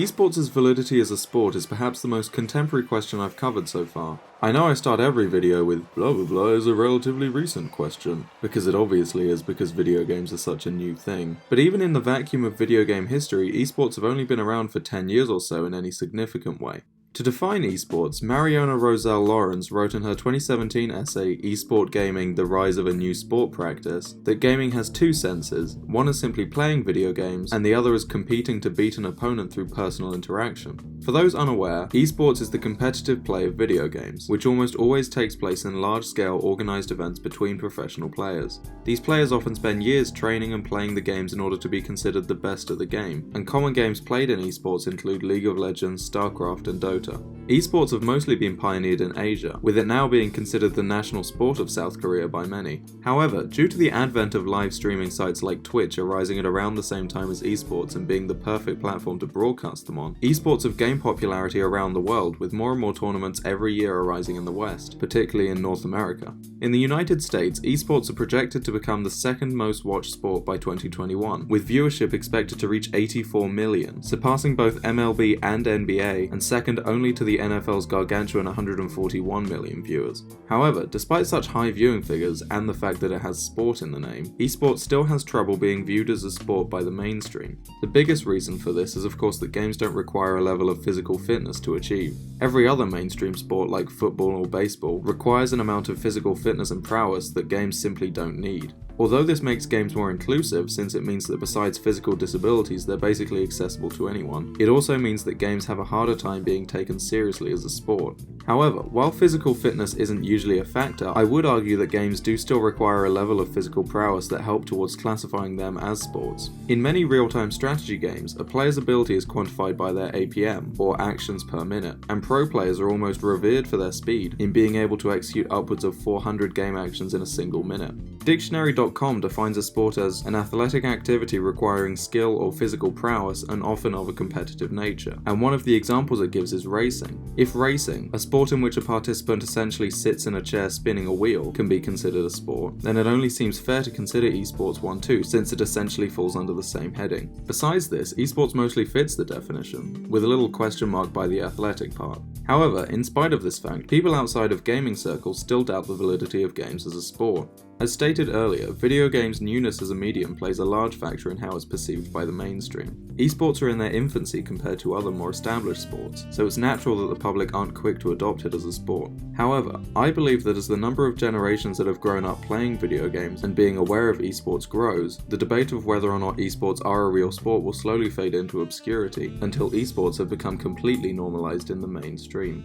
Esports' validity as a sport is perhaps the most contemporary question I've covered so far. I know I start every video with blah blah blah is a relatively recent question, because it obviously is because video games are such a new thing. But even in the vacuum of video game history, esports have only been around for 10 years or so in any significant way. To define esports, Mariona Roselle Lawrence wrote in her 2017 essay, Esport Gaming, The Rise of a New Sport Practice, that gaming has two senses. One is simply playing video games, and the other is competing to beat an opponent through personal interaction. For those unaware, esports is the competitive play of video games, which almost always takes place in large-scale organised events between professional players. These players often spend years training and playing the games in order to be considered the best at the game, and common games played in esports include League of Legends, StarCraft and Dota. Esports have mostly been pioneered in Asia, with it now being considered the national sport of South Korea by many. However, due to the advent of live streaming sites like Twitch arising at around the same time as esports and being the perfect platform to broadcast them on, esports have gained popularity around the world, with more and more tournaments every year arising in the West, particularly in North America. In the United States, esports are projected to become the second most watched sport by 2021, with viewership expected to reach 84 million, surpassing both MLB and NBA, and second only to the NFL's gargantuan 141 million viewers. However, despite such high viewing figures and the fact that it has sport in the name, esports still has trouble being viewed as a sport by the mainstream. The biggest reason for this is of course that games don't require a level of physical fitness to achieve. Every other mainstream sport like football or baseball requires an amount of physical fitness and prowess that games simply don't need. Although this makes games more inclusive, since it means that besides physical disabilities they're basically accessible to anyone, it also means that games have a harder time being taken seriously as a sport. However, while physical fitness isn't usually a factor, I would argue that games do still require a level of physical prowess that help towards classifying them as sports. In many real-time strategy games, a player's ability is quantified by their APM, or actions per minute, and pro players are almost revered for their speed, in being able to execute upwards of 400 game actions in a single minute. Dictionary.com defines a sport as an athletic activity requiring skill or physical prowess and often of a competitive nature, and one of the examples it gives is racing. If racing, a sport in which a participant essentially sits in a chair spinning a wheel, can be considered a sport, then it only seems fair to consider esports one too, since it essentially falls under the same heading. Besides this, esports mostly fits the definition, with a little question mark by the athletic part. However, in spite of this fact, people outside of gaming circles still doubt the validity of games as a sport. As stated earlier, video games' newness as a medium plays a large factor in how it's perceived by the mainstream. Esports are in their infancy compared to other more established sports, so it's natural that the public aren't quick to adopt it as a sport. However, I believe that as the number of generations that have grown up playing video games and being aware of esports grows, the debate of whether or not esports are a real sport will slowly fade into obscurity, until esports have become completely normalized in the mainstream.